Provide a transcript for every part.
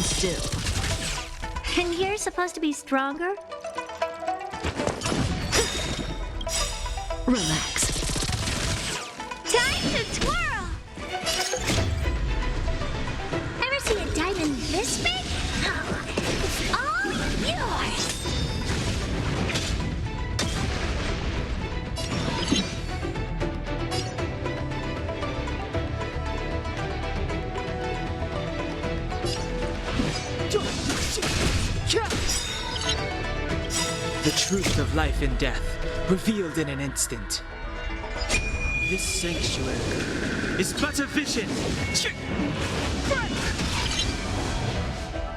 Stand still. And you're supposed to be stronger? Relax. Time to twirl! Ever see a diamond this big? Oh, it's all yours! The truth of life and death, revealed in an instant. This sanctuary is but a vision.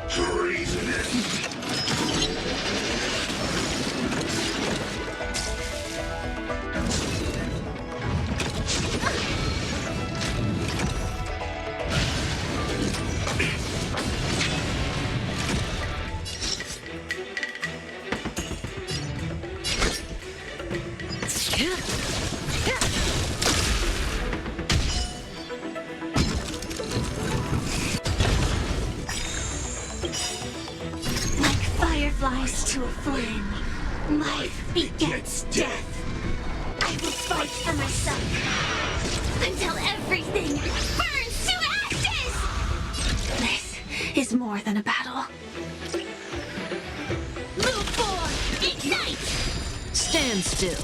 Treasonous! Fireflies to a flame. Life begets death. I will fight for myself until everything burns to ashes! This is more than a battle. Move forward! Ignite! Stand still.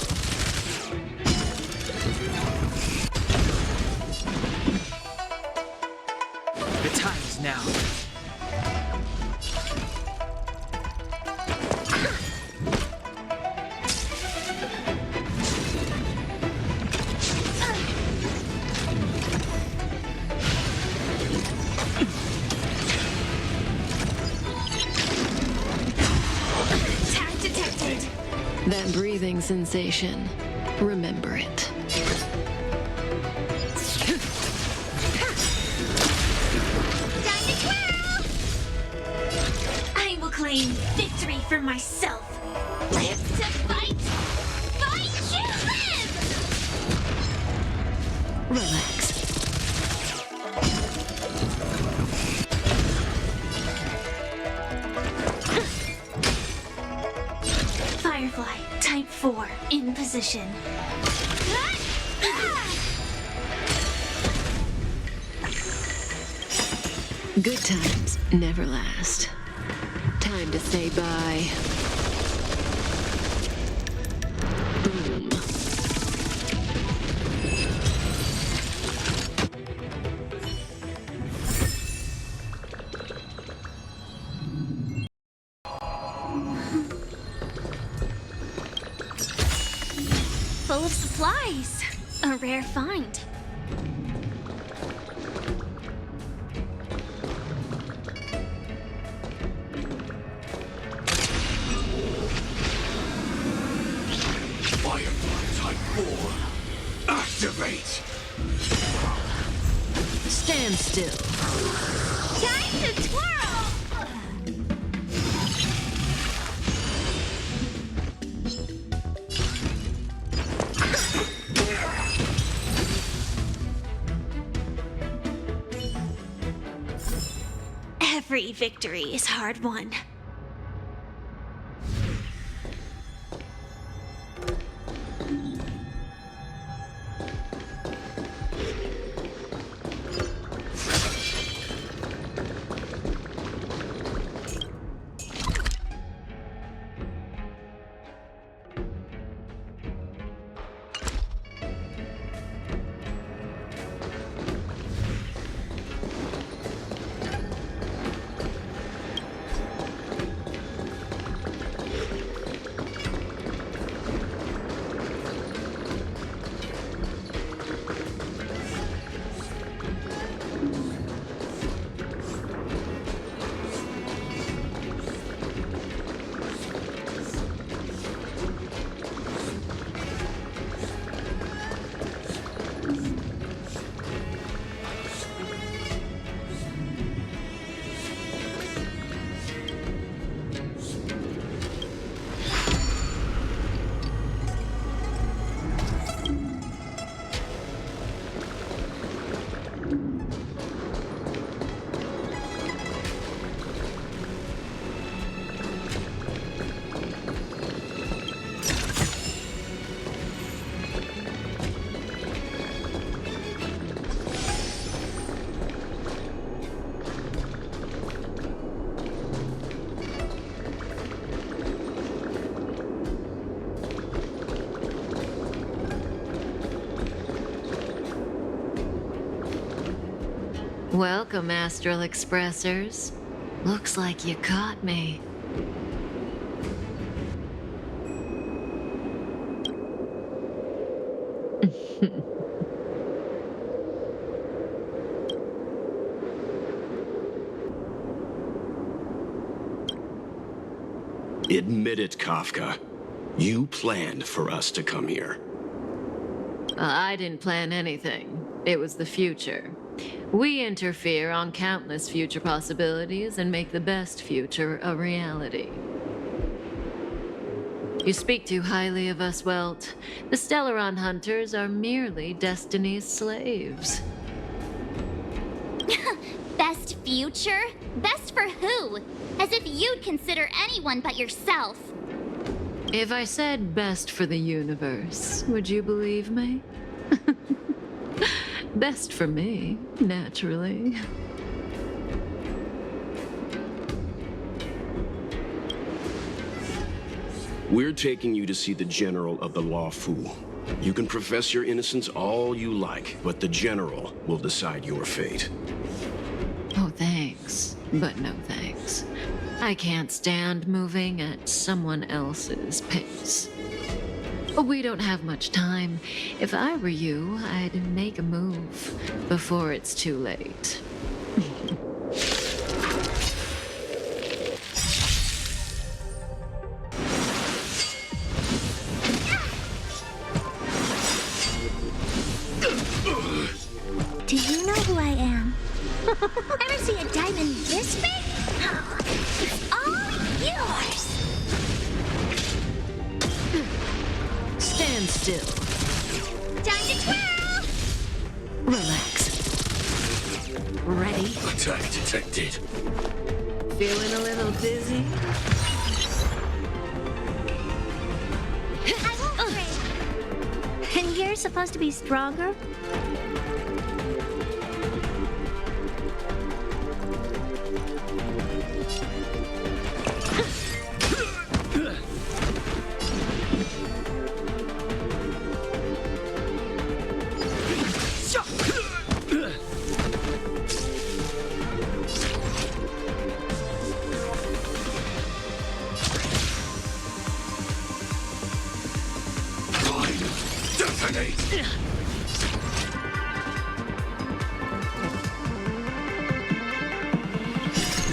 The time is now. That breathing sensation. Remember it. Time to twirl! I will claim victory for myself. Live to fight! Fight to live! Relax. Firefly, type 4, in position. Good times never last. Time to say bye. Boom. Full of supplies. A rare find. Firefly Type 4. Activate! Stand still. Time to twirl! Every victory is hard won. Welcome, Astral Expressers. Looks like you caught me. Admit it, Kafka. You planned for us to come here. I didn't plan anything. It was the future. We interfere on countless future possibilities and make the best future a reality. You speak too highly of us, Welt. The Stellaron Hunters are merely Destiny's slaves. Best future? Best for who? As if you'd consider anyone but yourself. If I said best for the universe, would you believe me? Best for me, naturally. We're taking you to see the General of the Luofu. You can profess your innocence all you like, but the General will decide your fate. Oh, thanks. But no thanks. I can't stand moving at someone else's pace. We don't have much time. If I were you, I'd make a move before it's too late. Do you know who I am? Ever see a diamond this big? It's all yours! Stand still. Time to twirl! Relax. Ready? Attack detected. Feeling a little dizzy? I won't break. And you're supposed to be stronger?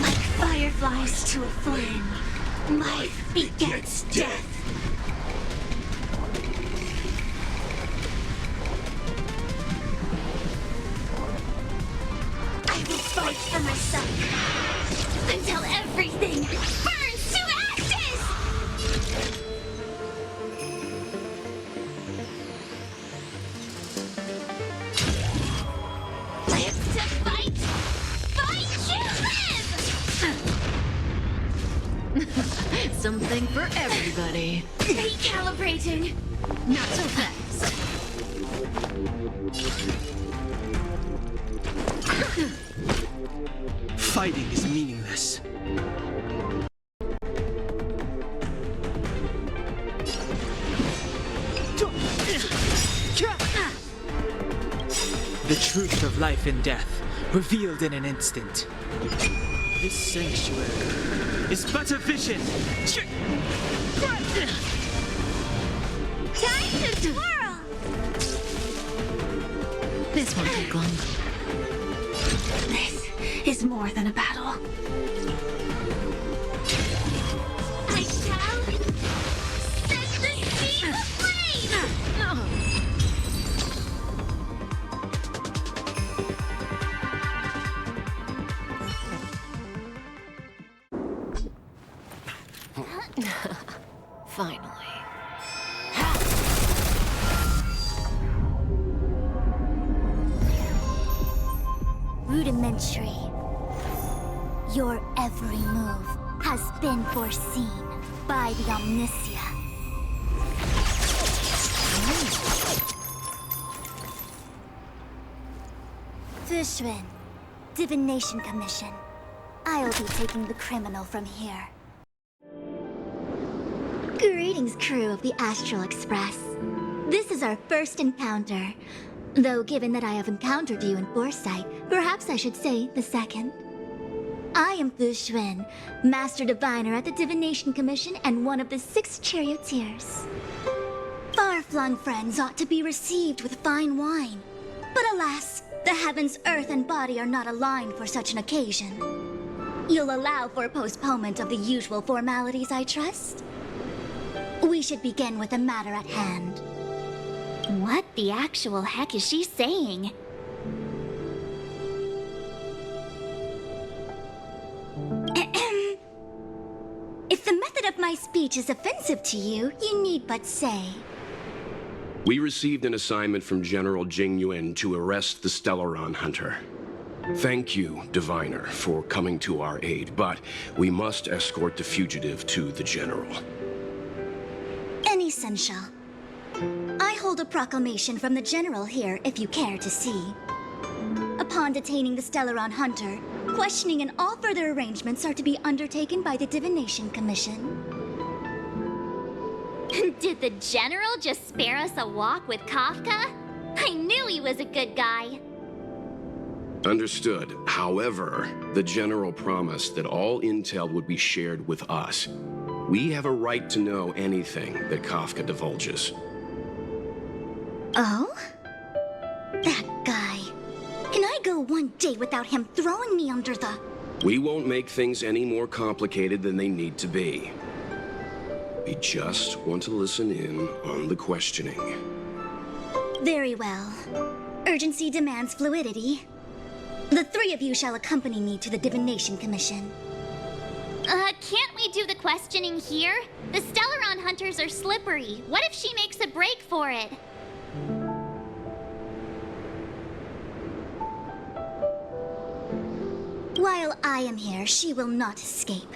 Like fireflies to a flame, life begets death. I will fight for myself until everything burns to ashes! Live to fight! Fight to live! Something for everybody. Recalibrating. Not so fast. Fighting is meaningless. The truth of life and death, revealed in an instant. This sanctuary is but a vision. Time to twirl! This won't take long. This is more than a battle. I shall set the sea aflame! Finally. Rudimentary. Your every move has been foreseen by the Omniscient. Xuan, Divination Commission. I'll be taking the criminal from here. Greetings, crew of the Astral Express. This is our first encounter. Though given that I have encountered you in foresight, perhaps I should say the second. I am Xuan, Master Diviner at the Divination Commission and one of the 6 charioteers. Far-flung friends ought to be received with fine wine. But alas, the heavens, earth, and body are not aligned for such an occasion. You'll allow for a postponement of the usual formalities, I trust? We should begin with the matter at hand. What the actual heck is she saying? If the method of my speech is offensive to you, you need but say. We received an assignment from General Jing Yuan to arrest the Stellaron Hunter. Thank you, Diviner, for coming to our aid, but we must escort the fugitive to the General. Essential. I hold a proclamation from the General here, if you care to see. Upon detaining the Stellaron Hunter, questioning and all further arrangements are to be undertaken by the Divination Commission. Did the General just spare us a walk with Kafka? I knew he was a good guy. Understood. However, the General promised that all intel would be shared with us. We have a right to know anything that Kafka divulges. Oh? That guy. Can I go one day without him throwing me under the... We won't make things any more complicated than they need to be. We just want to listen in on the questioning. Very well. Urgency demands fluidity. The 3 of you shall accompany me to the Divination Commission. Can't we do the questioning here? The Stellaron Hunters are slippery. What if she makes a break for it? While I am here, she will not escape.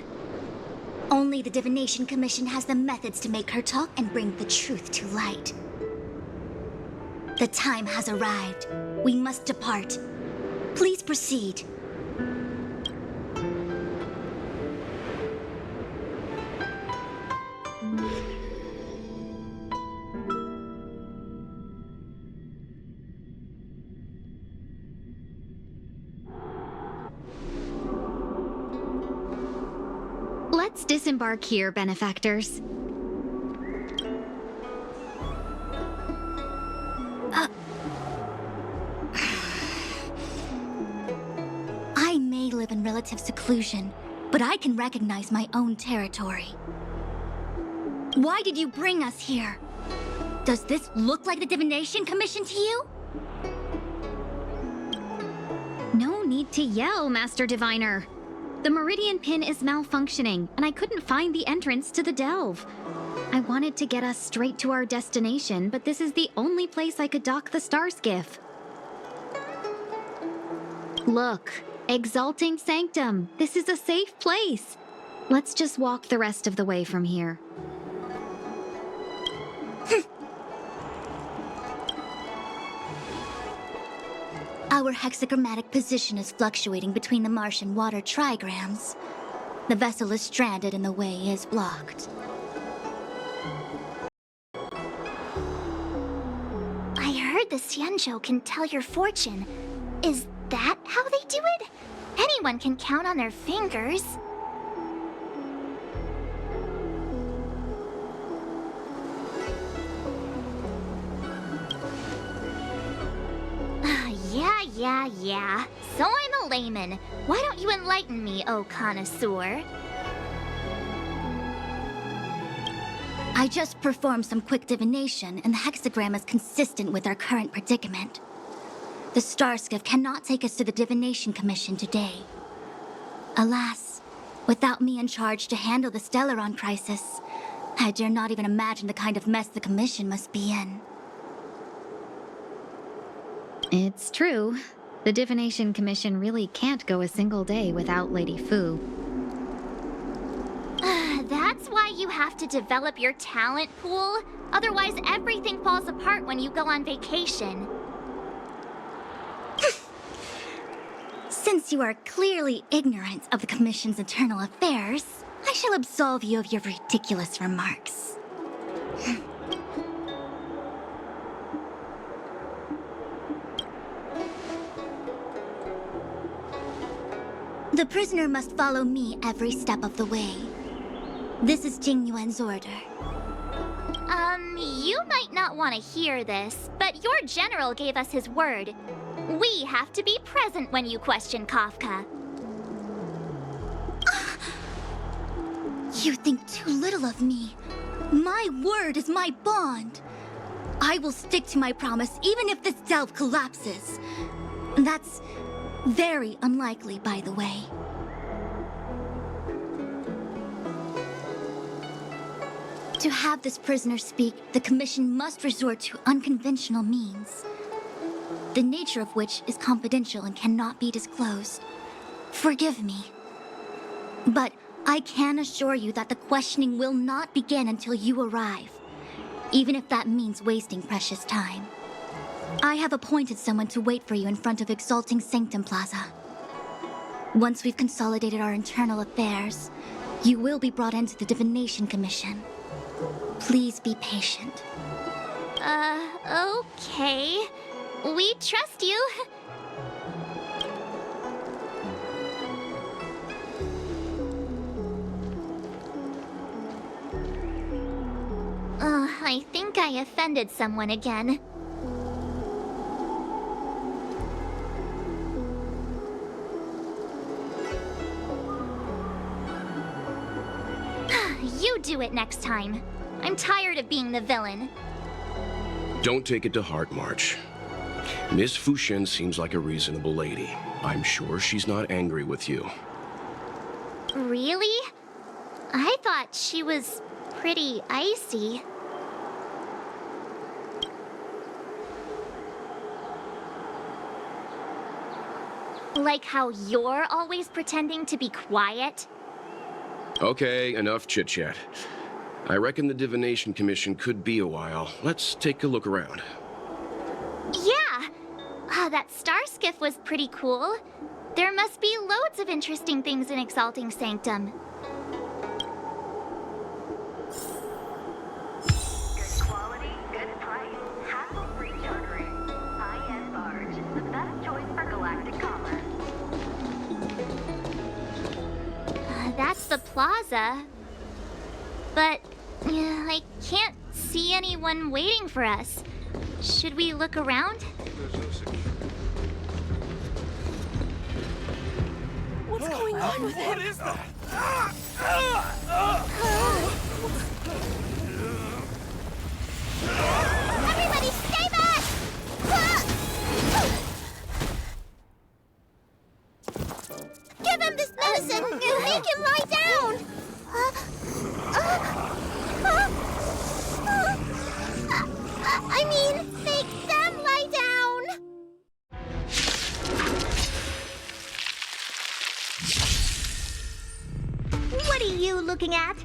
Only the Divination Commission has the methods to make her talk and bring the truth to light. The time has arrived. We must depart. Please proceed. Let's disembark here, benefactors. I may live in relative seclusion, but I can recognize my own territory. Why did you bring us here? Does this look like the Divination Commission to you? No need to yell, Master Diviner. The Meridian Pin is malfunctioning, and I couldn't find the entrance to the delve. I wanted to get us straight to our destination, but this is the only place I could dock the star skiff. Look, Exalting Sanctum. This is a safe place. Let's just walk the rest of the way from here. Our hexagrammatic position is fluctuating between the marsh and water trigrams. The vessel is stranded and the way is blocked. I heard the Xianzhou can tell your fortune. Is that how they do it? Anyone can count on their fingers. Yeah. So I'm a layman. Why don't you enlighten me, oh connoisseur? I just performed some quick divination, and the hexagram is consistent with our current predicament. The Starskiff cannot take us to the Divination Commission today. Alas, without me in charge to handle the Stellaron crisis, I dare not even imagine the kind of mess the Commission must be in. It's true. The Divination Commission really can't go a single day without Lady Fu. That's why you have to develop your talent pool. Otherwise, everything falls apart when you go on vacation. Since you are clearly ignorant of the Commission's internal affairs, I shall absolve you of your ridiculous remarks. The prisoner must follow me every step of the way. This is Jing Yuan's order. You might not want to hear this, but your general gave us his word. We have to be present when you question Kafka. You think too little of me. My word is my bond. I will stick to my promise even if this delve collapses. That's very unlikely, by the way. To have this prisoner speak, the Commission must resort to unconventional means, the nature of which is confidential and cannot be disclosed. Forgive me. But I can assure you that the questioning will not begin until you arrive, even if that means wasting precious time. I have appointed someone to wait for you in front of Exalting Sanctum Plaza. Once we've consolidated our internal affairs, you will be brought into the Divination Commission. Please be patient. Okay. We trust you. I think I offended someone again. You do it next time. I'm tired of being the villain. Don't take it to heart, March. Miss Fuxian seems like a reasonable lady. I'm sure she's not angry with you. Really? I thought she was pretty icy. Like how you're always pretending to be quiet? Okay, enough chit-chat. I reckon the Divination Commission could be a while. Let's take a look around. Yeah! That star skiff was pretty cool. There must be loads of interesting things in Exalting Sanctum. Good quality, good price, hassle-free chartering. High-end barge, the best choice for galactic commerce. That's the plaza. But I can't see anyone waiting for us. Should we look around? What's going on with him? What is that? Everybody stay back! Give him this medicine! Make him lie down! I mean, make them lie down! What are you looking at?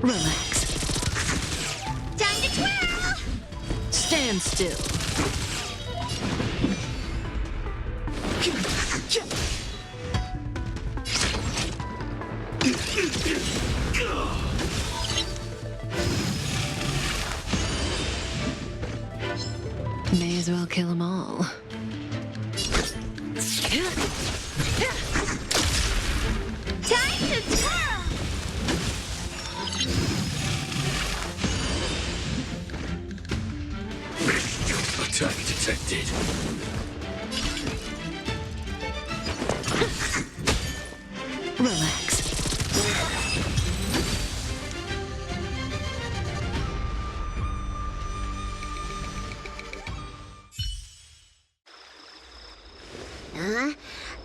Relax. Time to twirl! Stand still. May as well kill them all. Time to twirl! Attack detected. Relax.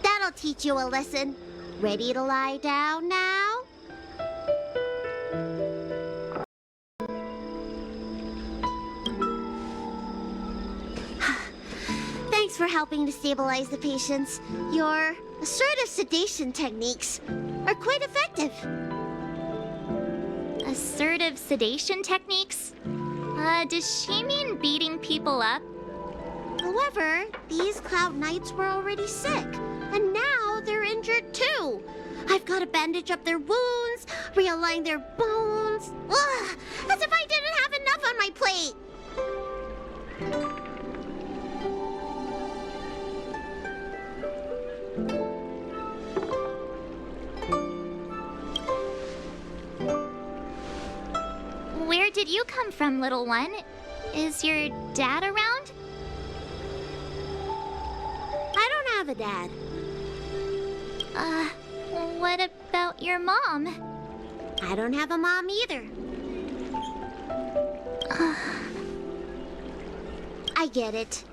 That'll teach you a lesson. Ready to lie down now? Thanks for helping to stabilize the patients. Your assertive sedation techniques are quite effective. Assertive sedation techniques? Does she mean beating people up? However, these Cloud Knights were already sick, and now they're injured too. I've got to bandage up their wounds, realign their bones. Ugh, as if I didn't have enough on my plate. Where did you come from, little one? Is your dad around? I don't have a dad. What about your mom? I don't have a mom either. I get it.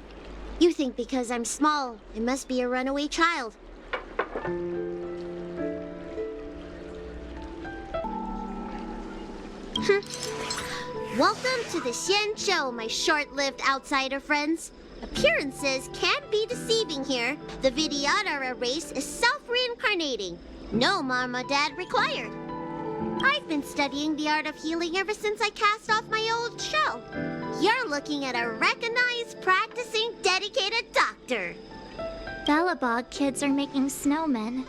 You think because I'm small, I must be a runaway child. Welcome to the Xian Show, my short-lived outsider friends. Appearances can be deceiving here. The Vidyadhara race is self-reincarnating. No mom or dad required. I've been studying the art of healing ever since I cast off my old shell. You're looking at a recognized, practicing, dedicated doctor. Belobog kids are making snowmen,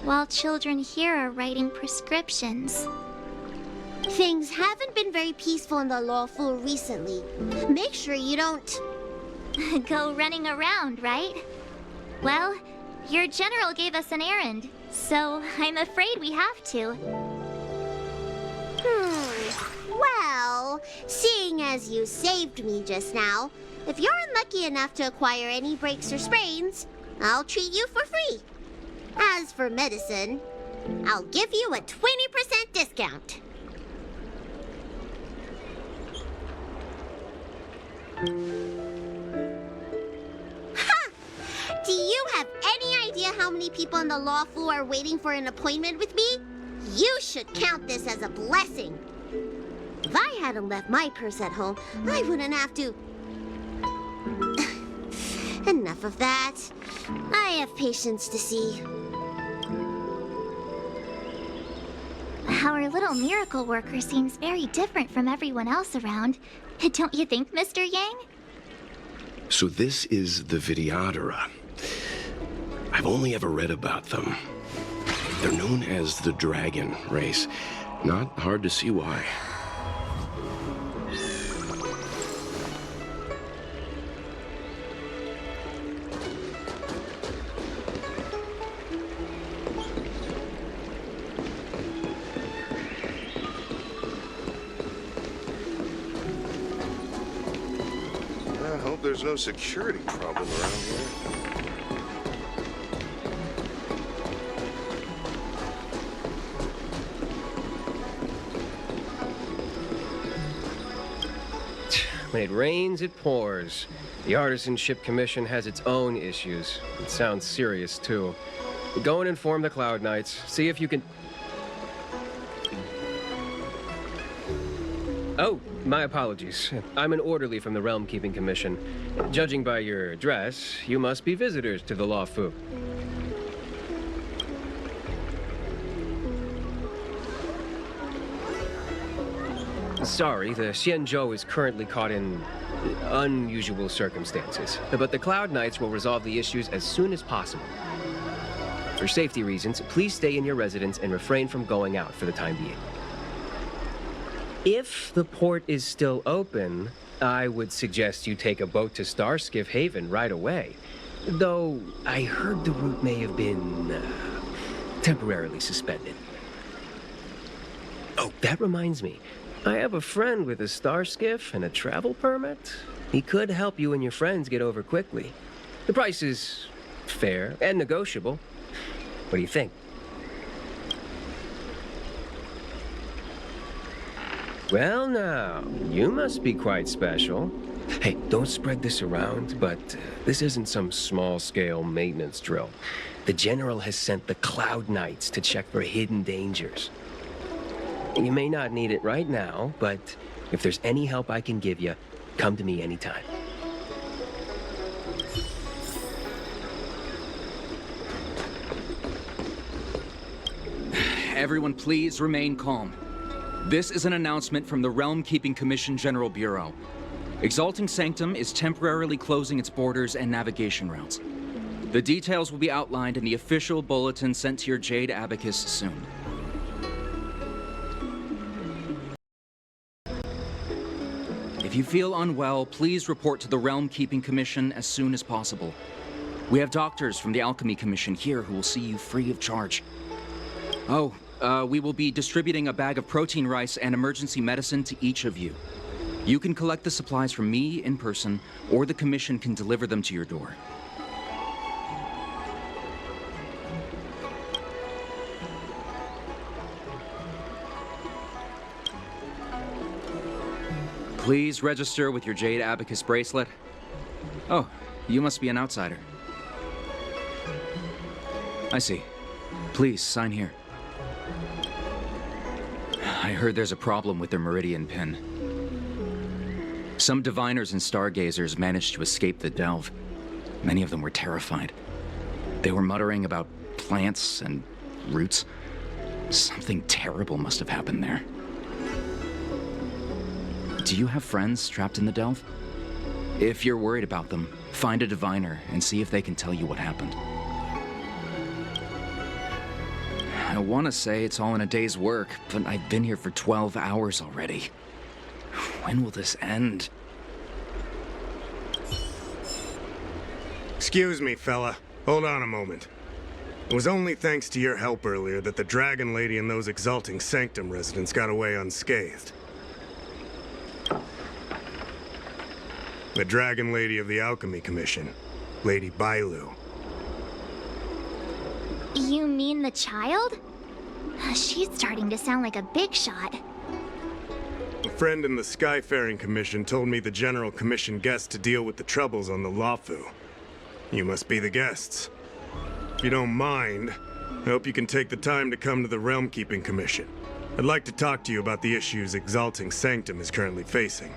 while children here are writing prescriptions. Things haven't been very peaceful in the Luofu recently. Make sure you don't... Go running around, right? Well, your general gave us an errand, so I'm afraid we have to. Well, seeing as you saved me just now, if you're unlucky enough to acquire any breaks or sprains, I'll treat you for free. As for medicine, I'll give you a 20% discount. Ha! Do you have any idea how many people in the Luofu are waiting for an appointment with me? You should count this as a blessing. If I hadn't left my purse at home, I wouldn't have to... Enough of that. I have patience to see. Our little miracle worker seems very different from everyone else around. Don't you think, Mr. Yang? So this is the Vidyadhara. I've only ever read about them. They're known as the Dragon race. Not hard to see why. I hope there's no security problem around here. When it rains, it pours. The Artisanship Commission has its own issues. It sounds serious, too. Go and inform the Cloud Knights. See if you can... Oh, my apologies. I'm an orderly from the Realm Keeping Commission. Judging by your dress, you must be visitors to the Luofu. Sorry, the Xianzhou is currently caught in unusual circumstances, but the Cloud Knights will resolve the issues as soon as possible. For safety reasons, please stay in your residence and refrain from going out for the time being. If the port is still open, I would suggest you take a boat to Starskiff Haven right away. Though I heard the route may have been temporarily suspended. Oh, that reminds me. I have a friend with a star skiff and a travel permit. He could help you and your friends get over quickly. The price is fair and negotiable. What do you think? Well now, you must be quite special. Hey, don't spread this around, but this isn't some small-scale maintenance drill. The General has sent the Cloud Knights to check for hidden dangers. You may not need it right now, but if there's any help I can give you, come to me anytime. Everyone, please remain calm. This is an announcement from the Realm Keeping Commission General Bureau. Exalting Sanctum is temporarily closing its borders and navigation routes. The details will be outlined in the official bulletin sent to your Jade Abacus soon. If you feel unwell, please report to the Realm Keeping Commission as soon as possible. We have doctors from the Alchemy Commission here who will see you free of charge. Oh, we will be distributing a bag of protein rice and emergency medicine to each of you. You can collect the supplies from me in person, or the Commission can deliver them to your door. Please register with your Jade Abacus bracelet. Oh, you must be an outsider. I see. Please, sign here. I heard there's a problem with their Meridian Pin. Some diviners and stargazers managed to escape the delve. Many of them were terrified. They were muttering about plants and roots. Something terrible must have happened there. Do you have friends trapped in the delve? If you're worried about them, find a diviner and see if they can tell you what happened. I want to say it's all in a day's work, but I've been here for 12 hours already. When will this end? Excuse me, fella. Hold on a moment. It was only thanks to your help earlier that the Dragon Lady and those Exalting Sanctum residents got away unscathed. The Dragon Lady of the Alchemy Commission, Lady Bailu. You mean the child? She's starting to sound like a big shot. A friend in the Skyfaring Commission told me the General commissioned guests to deal with the troubles on the Luofu. You must be the guests. If you don't mind, I hope you can take the time to come to the Realm Keeping Commission. I'd like to talk to you about the issues Exalting Sanctum is currently facing.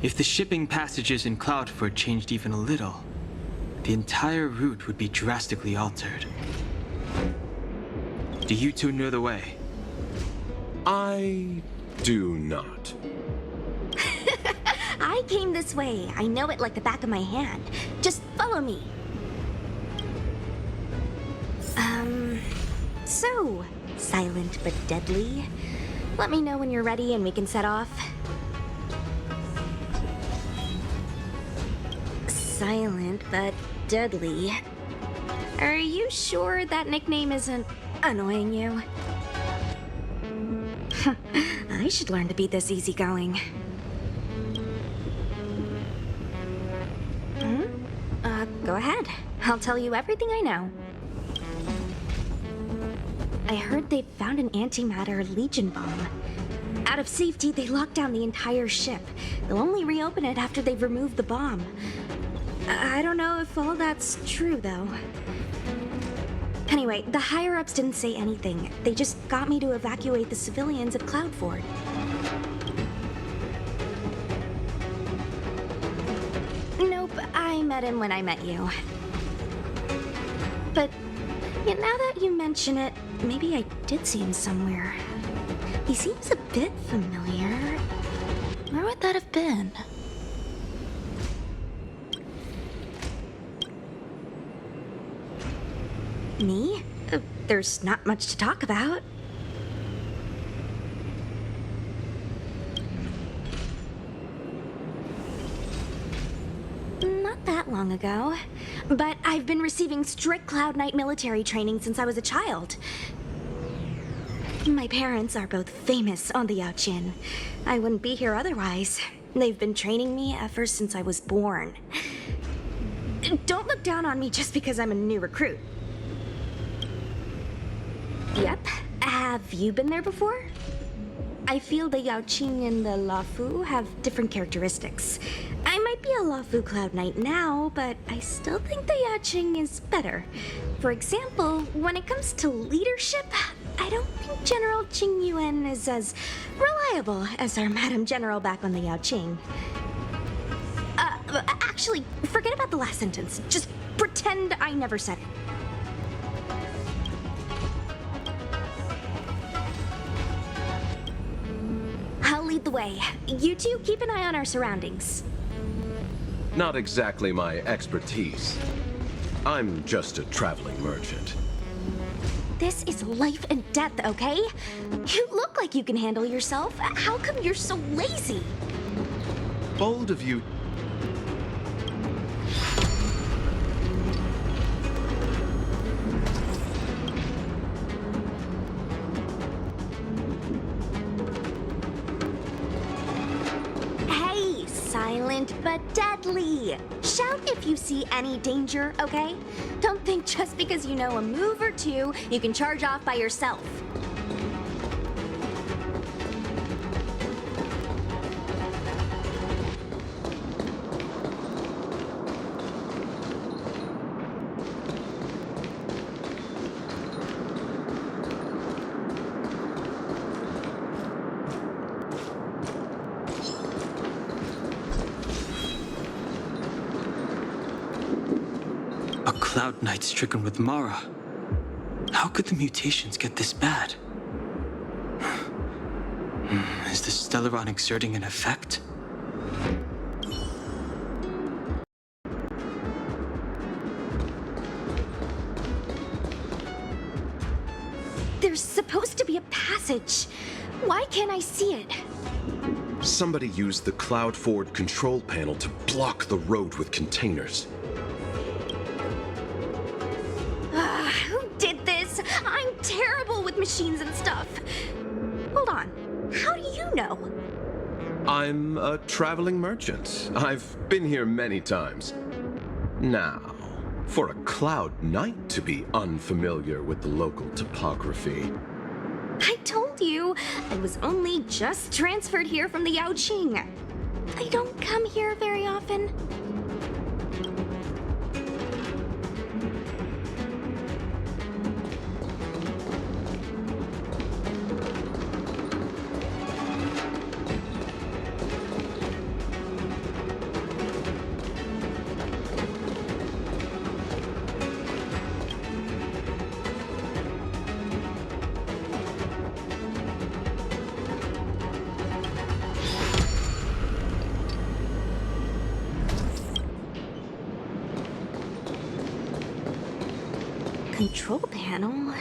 If the shipping passages in Cloudford changed even a little, the entire route would be drastically altered. Do you two know the way? I do not. I came this way. I know it like the back of my hand. Just follow me. So, silent but deadly. Let me know when you're ready and we can set off. Silent but deadly. Are you sure that nickname isn't annoying you? I should learn to be this easygoing. Go ahead. I'll tell you everything I know. I heard they found an antimatter Legion bomb. Out of safety, they locked down the entire ship. They'll only reopen it after they've removed the bomb. I don't know if all that's true, though. Anyway, the higher-ups didn't say anything. They just got me to evacuate the civilians of Cloudford. Nope, I met him when I met you. But yeah, now that you mention it, maybe I did see him somewhere. He seems a bit familiar. Where would that have been? Me? There's not much to talk about. Not that long ago. But I've been receiving strict Cloud Knight military training since I was a child. My parents are both famous on the Yaoqin. I wouldn't be here otherwise. They've been training me ever since I was born. Don't look down on me just because I'm a new recruit. Yep. Have you been there before? I feel the Yaoqin and the Luofu have different characteristics. I might be a Luofu Cloud Knight now, but I still think the Yaqing is better. For example, when it comes to leadership, I don't think General Jing Yuan is as reliable as our Madam General back on the Yaqing. Actually, forget about the last sentence. Just pretend I never said it. I'll lead the way. You two keep an eye on our surroundings. Not exactly my expertise. I'm just a traveling merchant. This is life and death, okay? You look like you can handle yourself. How come you're so lazy? Bold of you. Hey, silent but deadly. Shout if you see any danger, okay? Don't think just because you know a move or two, you can charge off by yourself. A Cloud Knight stricken with Mara. How could the mutations get this bad? Is the Stellaron exerting an effect? There's supposed to be a passage. Why can't I see it? Somebody used the Cloud Forward control panel to block the road with containers. Who did this? I'm terrible with machines and stuff. Hold on. How do you know? I'm a traveling merchant. I've been here many times. Now, for a Cloud Knight to be unfamiliar with the local topography. I told you, I was only just transferred here from the Yaqing. I don't come here very often. Control panel?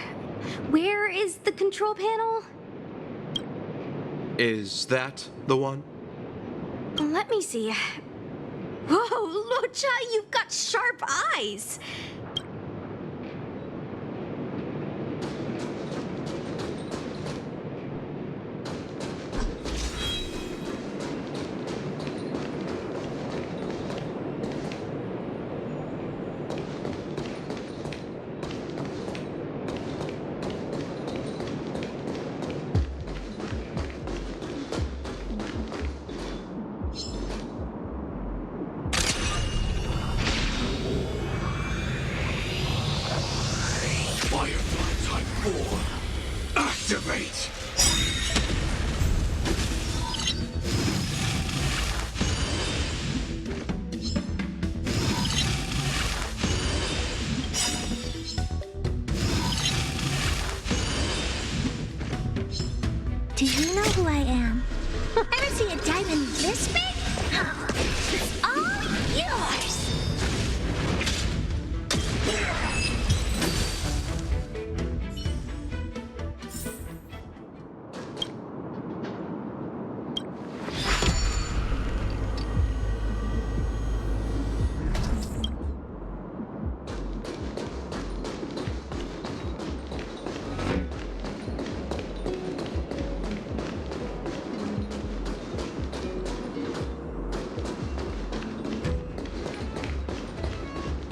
Where is the control panel? Is that the one? Let me see. Whoa, Lucha, you've got sharp eyes! Activate! Do you know who I am? Ever see a diamond this big? It's all yours!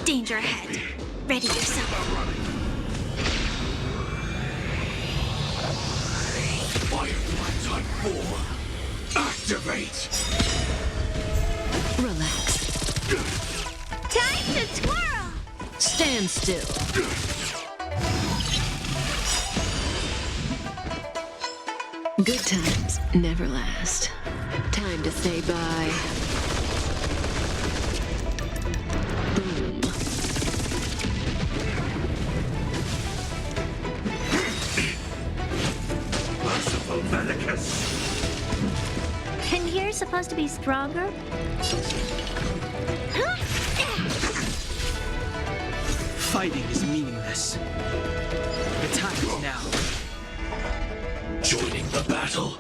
Danger ahead. Ready yourself. Firefly Type 4. Activate! Relax. Time to twirl! Stand still. Good times never last. Time to say bye. Boom. Merciful Velicus! And you're supposed to be stronger? Fighting is meaningless. The time is now. Joining the battle.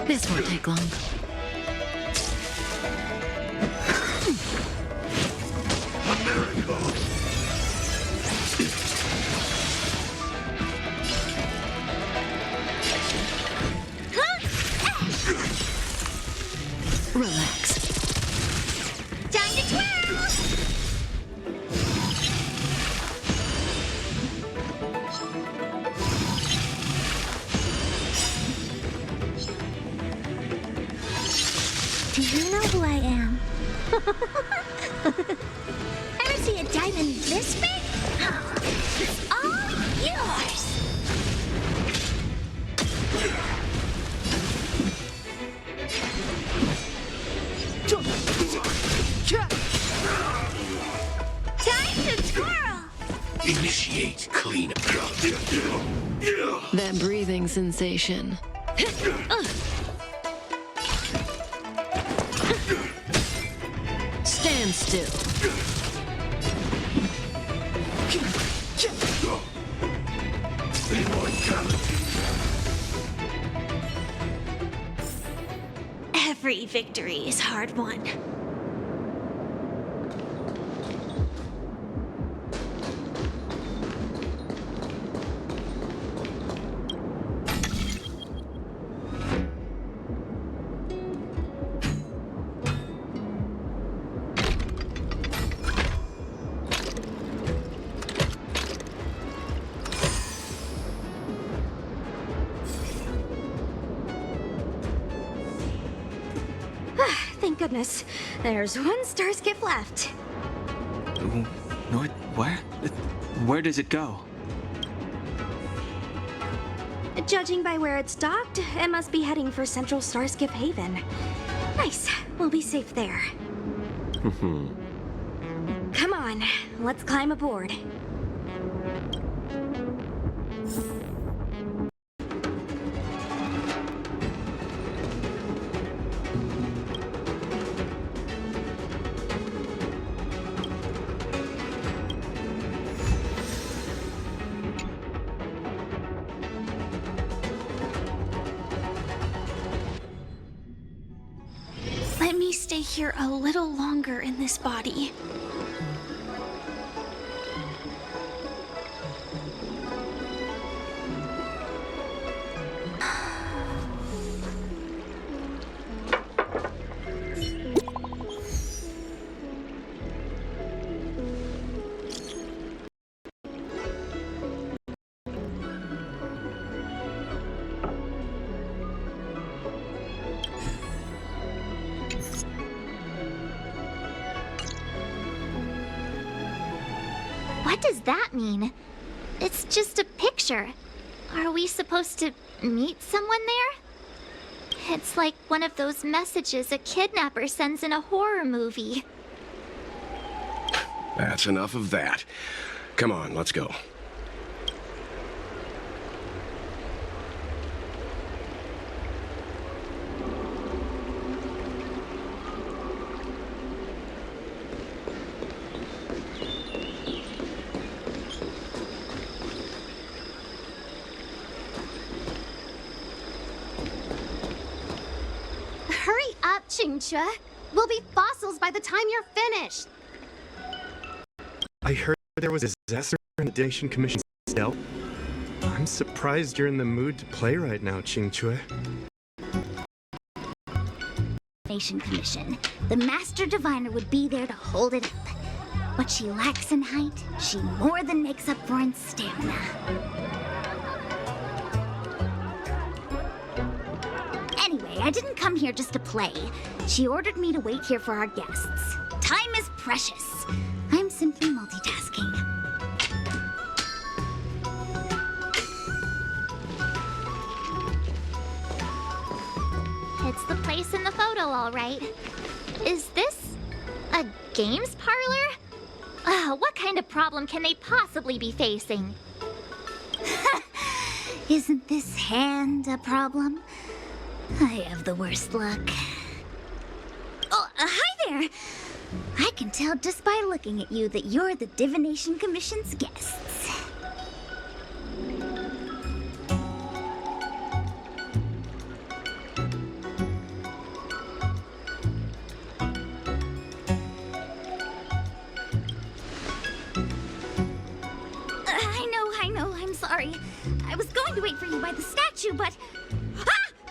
This won't take long. A miracle! Relax. Time to twirl! Do you know who I am? Ever see a diamond this big? It's all yours! Time to twirl! Initiate cleanup. That breathing sensation. Stand still. Immortality. Every victory is hard won. Thank goodness. There's one star skip left. What? Where? Where does it go? Judging by where it's docked, it must be heading for Central Starskip Haven. Nice. We'll be safe there. Come on, let's climb aboard. Let me stay here a little longer in this body. What does that mean? It's just a picture. Are we supposed to meet someone there? It's like one of those messages a kidnapper sends in a horror movie. That's enough of that. Come on, let's go. Hurry up, Qingque. We'll be fossils by the time you're finished. I heard there was a disaster in the Divination Commission cell. I'm surprised you're in the mood to play right now, Qingque. Divination Commission. The Master Diviner would be there to hold it up. What she lacks in height, she more than makes up for in stamina. I didn't come here just to play. She ordered me to wait here for our guests. Time is precious. I'm simply multitasking. It's the place in the photo, all right. Is this a games parlor? What kind of problem can they possibly be facing? Isn't this hand a problem? I have the worst luck. Oh, hi there! I can tell just by looking at you that you're the Divination Commission's guests. I know, I'm sorry. I was going to wait for you by the statue, but...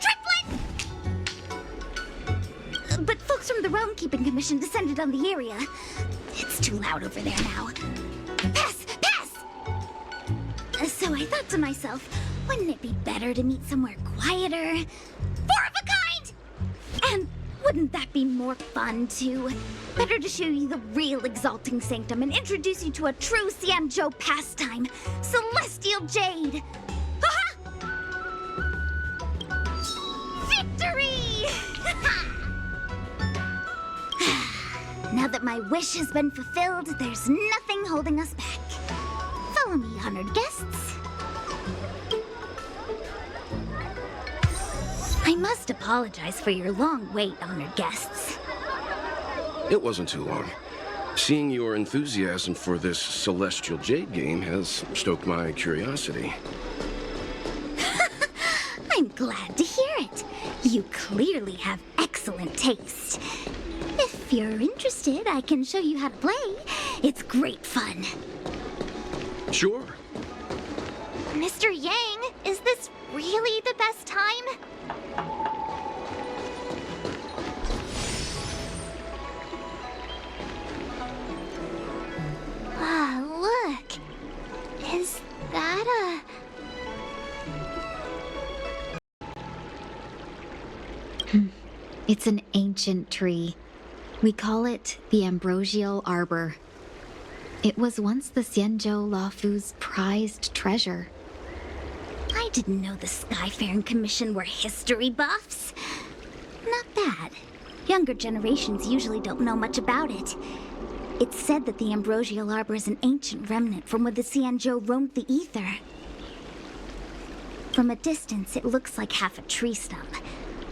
Triplet! But folks from the Realm Keeping Commission descended on the area. It's too loud over there now. Pass! So I thought to myself, wouldn't it be better to meet somewhere quieter? Four of a kind! And wouldn't that be more fun, too? Better to show you the real Exalting Sanctum and introduce you to a true Xianzhou pastime, Celestial Jade! Victory! Now that my wish has been fulfilled, there's nothing holding us back. Follow me, honored guests. I must apologize for your long wait, honored guests. It wasn't too long. Seeing your enthusiasm for this Celestial Jade game has stoked my curiosity. I'm glad to hear it. You clearly have excellent taste. If you're interested, I can show you how to play. It's great fun. Sure. Mr. Yang, is this really the best time? Look. Is that It's an ancient tree. We call it the Ambrosial Arbor. It was once the Xianzhou Luofu's prized treasure. I didn't know the Skyfaring Commission were history buffs. Not bad. Younger generations usually don't know much about it. It's said that the Ambrosial Arbor is an ancient remnant from when the Xianzhou roamed the ether. From a distance, it looks like half a tree stump.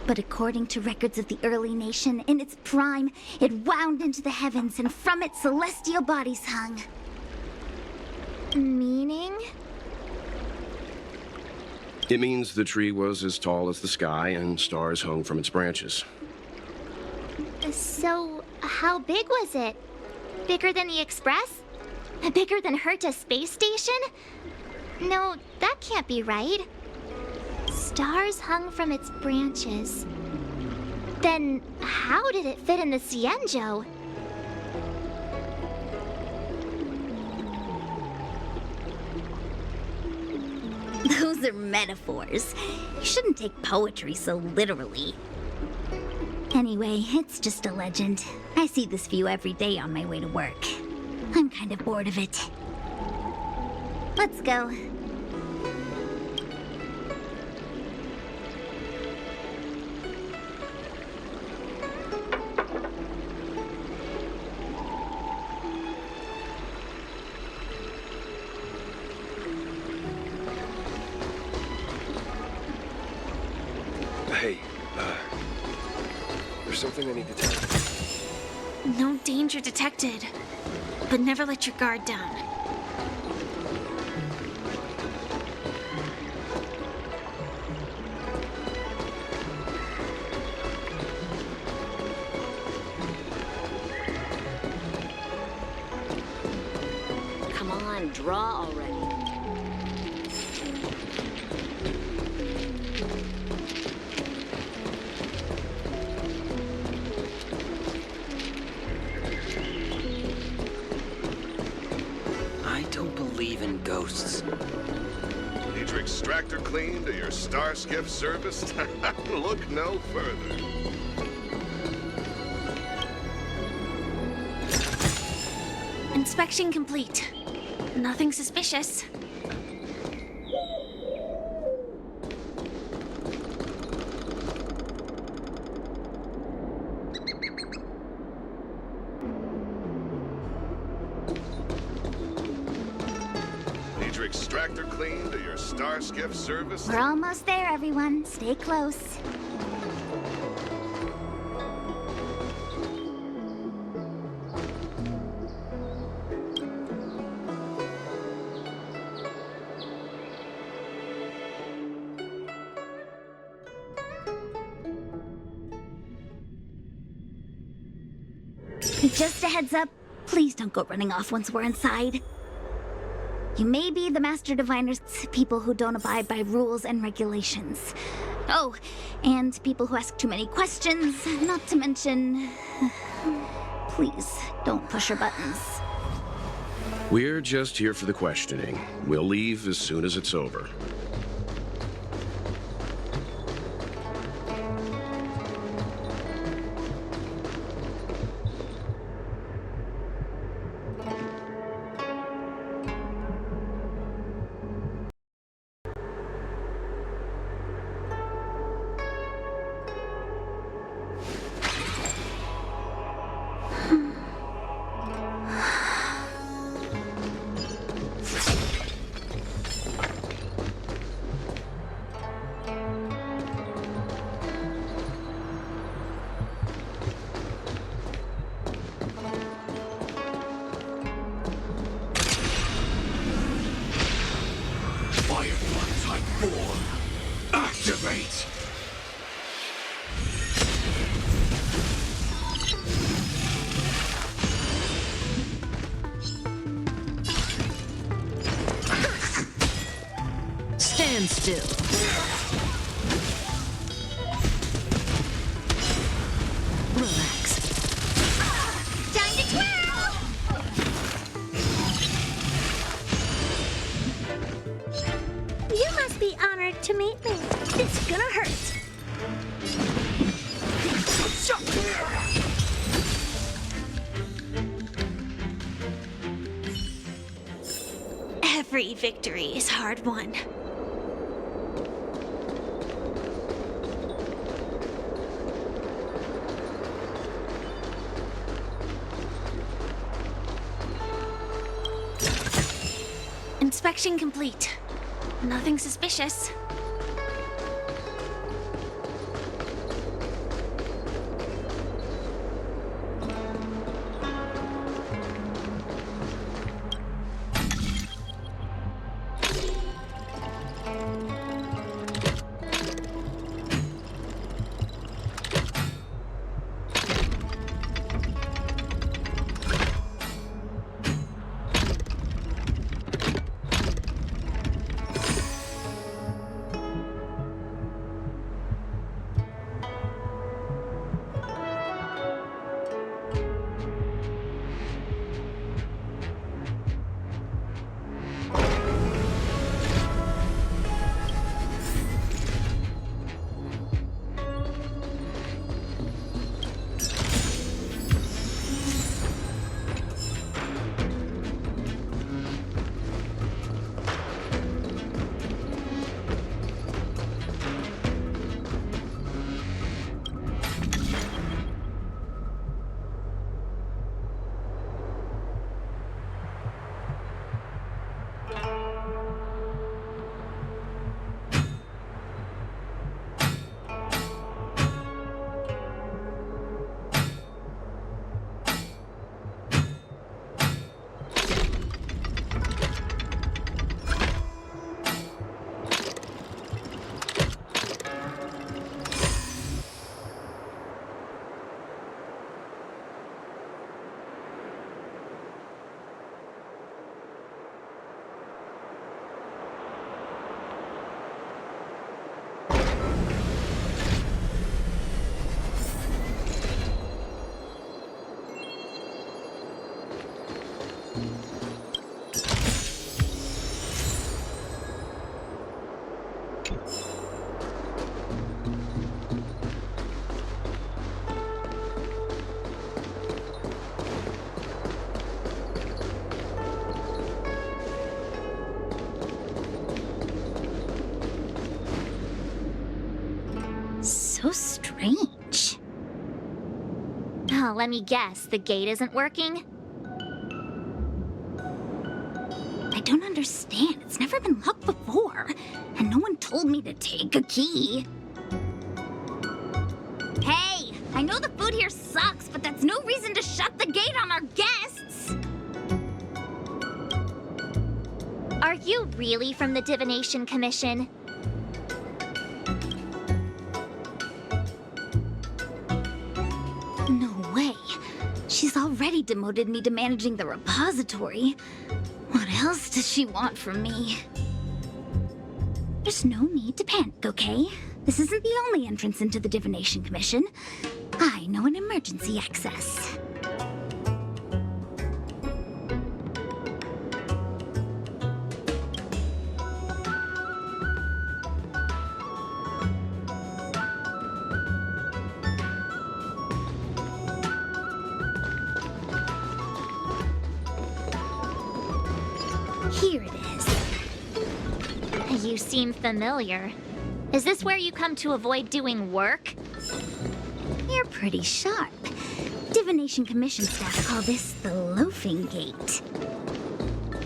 But according to records of the early nation, in its prime, it wound into the heavens, and from it celestial bodies hung. Meaning? It means the tree was as tall as the sky and stars hung from its branches. So, how big was it? Bigger than the Express? Bigger than Herta Space Station? No, that can't be right. Stars hung from its branches. Then, how did it fit in the Xianzhou? Those are metaphors. You shouldn't take poetry so literally. Anyway, it's just a legend. I see this view every day on my way to work. I'm kind of bored of it. Let's go. Hey, there's something I need to tell you. No danger detected, but never let your guard down. Come on, draw already. I don't believe in ghosts. Need your extractor cleaned or your star skiff serviced? Look no further. Inspection complete. Nothing suspicious. Need your extractor cleaned or your star skiff serviced? We're almost there, everyone. Stay close. Just a heads up, please don't go running off once we're inside. You may be the Master Diviner's people who don't abide by rules and regulations. Oh, and people who ask too many questions, not to mention... Please, don't push your buttons. We're just here for the questioning. We'll leave as soon as it's over. Activate! Stand still. Relax. Time to twirl! You must be honored to meet me. It's gonna hurt. Every victory is hard won. Inspection complete. Nothing suspicious. So strange. Oh, let me guess, the gate isn't working? I don't understand. It's never been locked before. And no one told me to take a key. Hey, I know the food here sucks, but that's no reason to shut the gate on our guests. Are you really from the Divination Commission? No way. She's already demoted me to managing the repository. What else does she want from me? There's no need to panic, okay? This isn't the only entrance into the Divination Commission. I know an emergency access. Here it is. You seem familiar. Is this where you come to avoid doing work? You're pretty sharp. Divination Commission staff call this the loafing gate.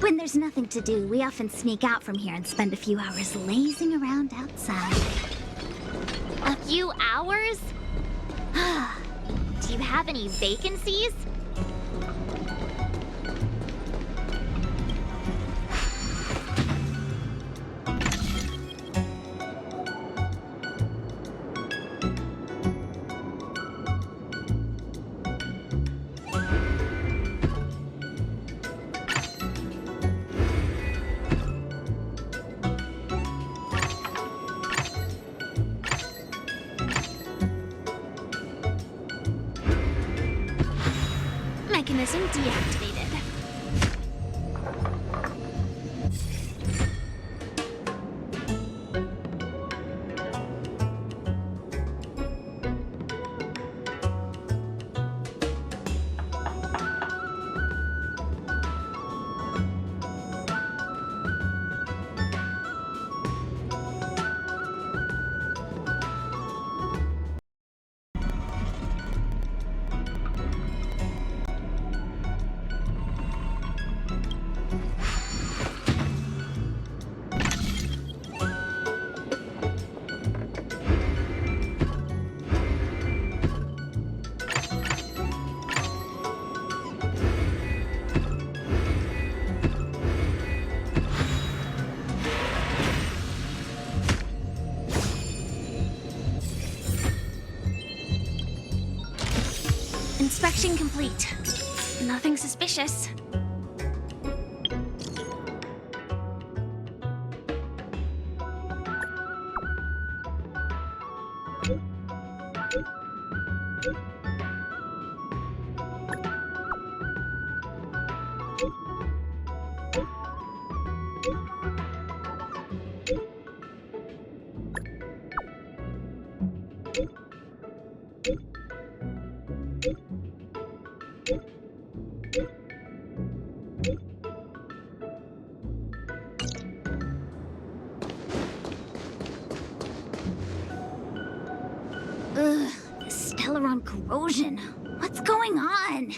When there's nothing to do, we often sneak out from here and spend a few hours lazing around outside. A few hours? Do you have any vacancies? Mechanism deactivated. Inspection complete. Nothing suspicious. Ugh, Stellaron corrosion. What's going on?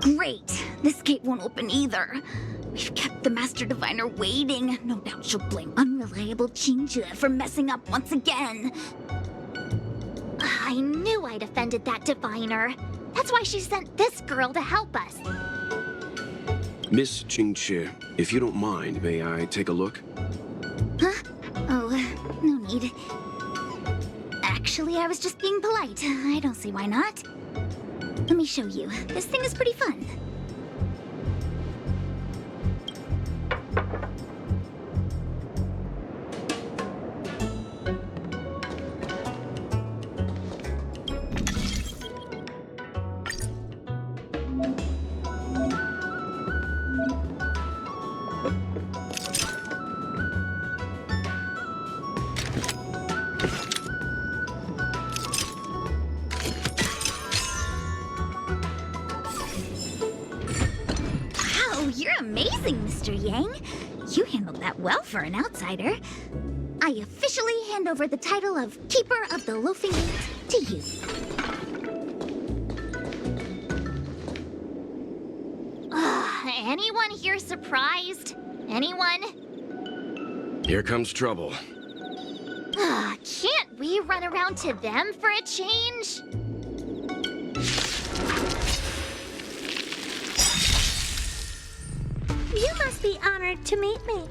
Great, this gate won't open either. We've kept the Master Diviner waiting. No doubt she'll blame unreliable Qingzhe for messing up once again. I knew I'd offended that diviner. That's why she sent this girl to help us. Miss Qingzhe, if you don't mind, may I take a look? Huh? Oh, no need. Actually, I was just being polite. I don't see why not. Let me show you. This thing is pretty fun. You're amazing, Mr. Yang. You handled that well for an outsider. I officially hand over the title of Keeper of the Loafing Gate to you. Anyone here surprised? Anyone? Here comes trouble. Can't we run around to them for a change? You must be honored to meet me.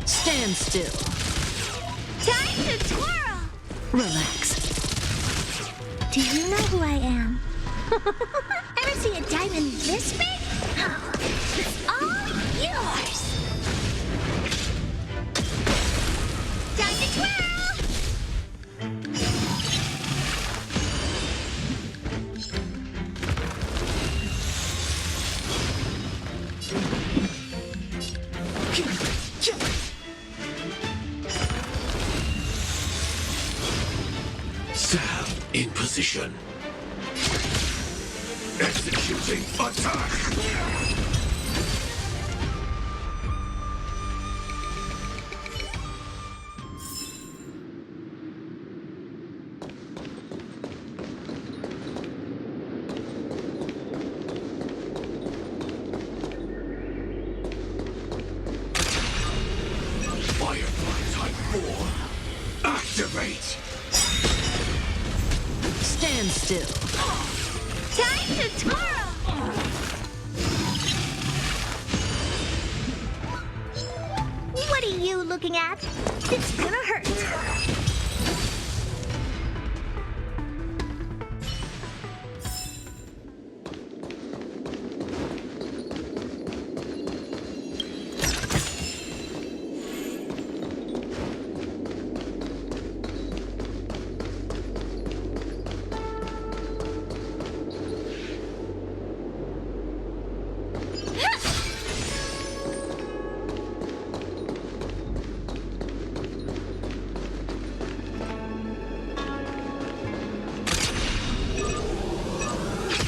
Stand still. Time to twirl! Relax. Do you know who I am? Ever see a diamond this big? It's all yours! Time to twirl! Stand in position. Executing attack! Firefly Type 4. Activate! Stand still. Time to twirl! What are you looking at? It's gonna hurt.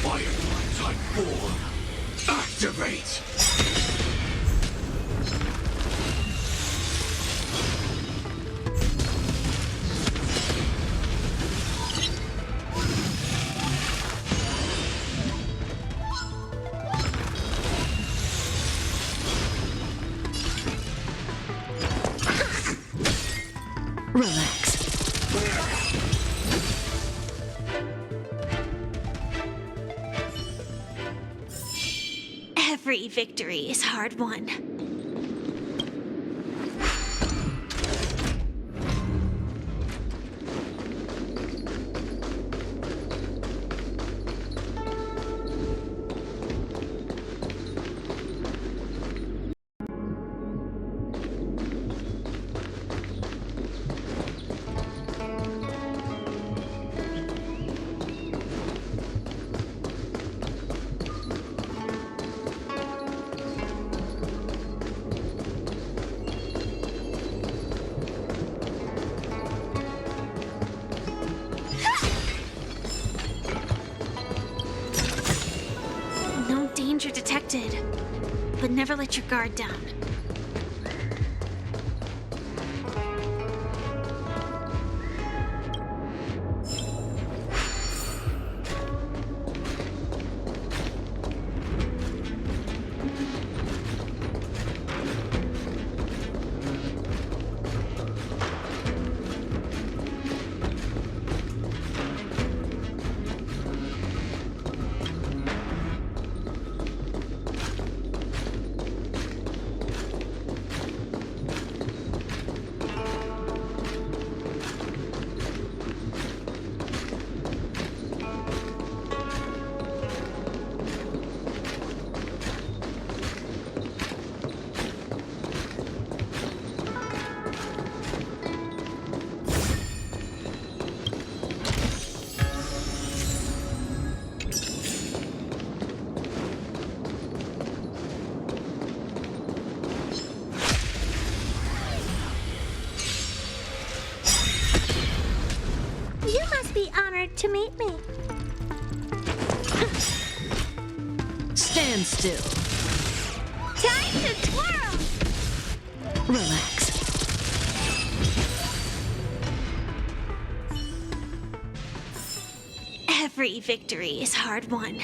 Firefly Type 4. Activate! Relax. Every victory is hard won. No danger detected, but never let your guard down. You must be honored to meet me. Stand still. Time to twirl! Relax. Every victory is hard won.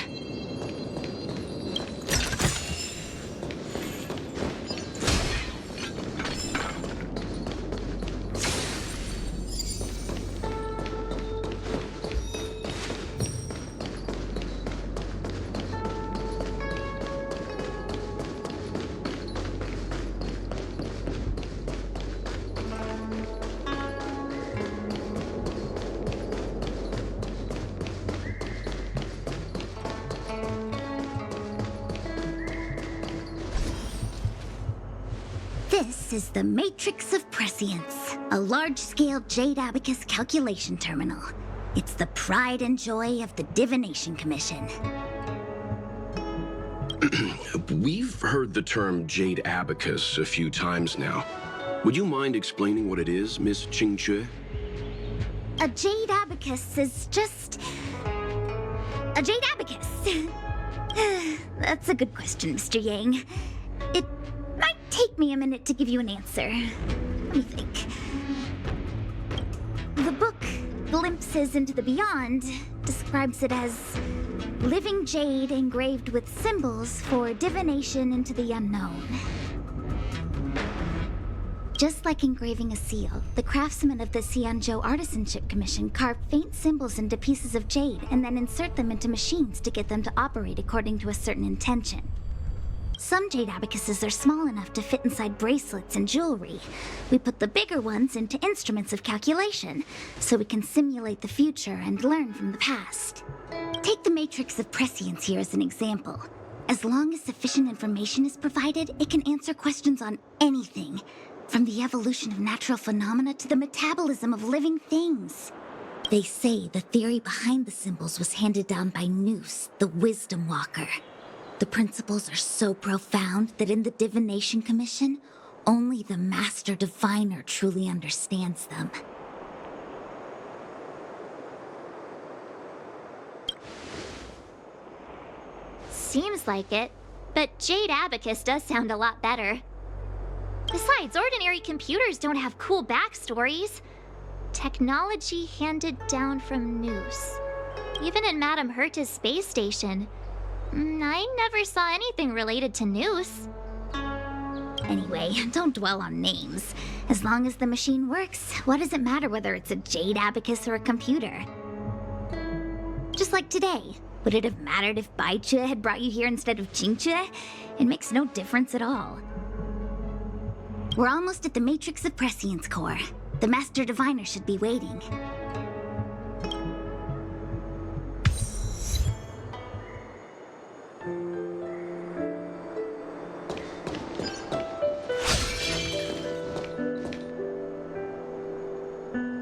This is the Matrix of Prescience, a large-scale Jade Abacus calculation terminal. It's the pride and joy of the Divination Commission. We've heard the term Jade Abacus a few times now. Would you mind explaining what it is, Miss Qingque? A Jade Abacus is just... a Jade Abacus. That's a good question, Mr. Yang. It might take me a minute to give you an answer. Let me think. The book, Glimpses into the Beyond, describes it as living jade engraved with symbols for divination into the unknown. Just like engraving a seal, the craftsmen of the Xianzhou Artisanship Commission carve faint symbols into pieces of jade and then insert them into machines to get them to operate according to a certain intention. Some jade abacuses are small enough to fit inside bracelets and jewelry. We put the bigger ones into instruments of calculation, so we can simulate the future and learn from the past. Take the Matrix of Prescience here as an example. As long as sufficient information is provided, it can answer questions on anything, from the evolution of natural phenomena to the metabolism of living things. They say the theory behind the symbols was handed down by Nous, the Wisdom Walker. The principles are so profound that in the Divination Commission, only the Master Diviner truly understands them. Seems like it, but Jade Abacus does sound a lot better. Besides, ordinary computers don't have cool backstories. Technology handed down from Nous. Even in Madame Herta's space station. I never saw anything related to Nous. Anyway, don't dwell on names. As long as the machine works, what does it matter whether it's a Jade Abacus or a computer? Just like today. Would it have mattered if Baichu had brought you here instead of Qingque? It makes no difference at all. We're almost at the Matrix of Prescience core. The Master Diviner should be waiting.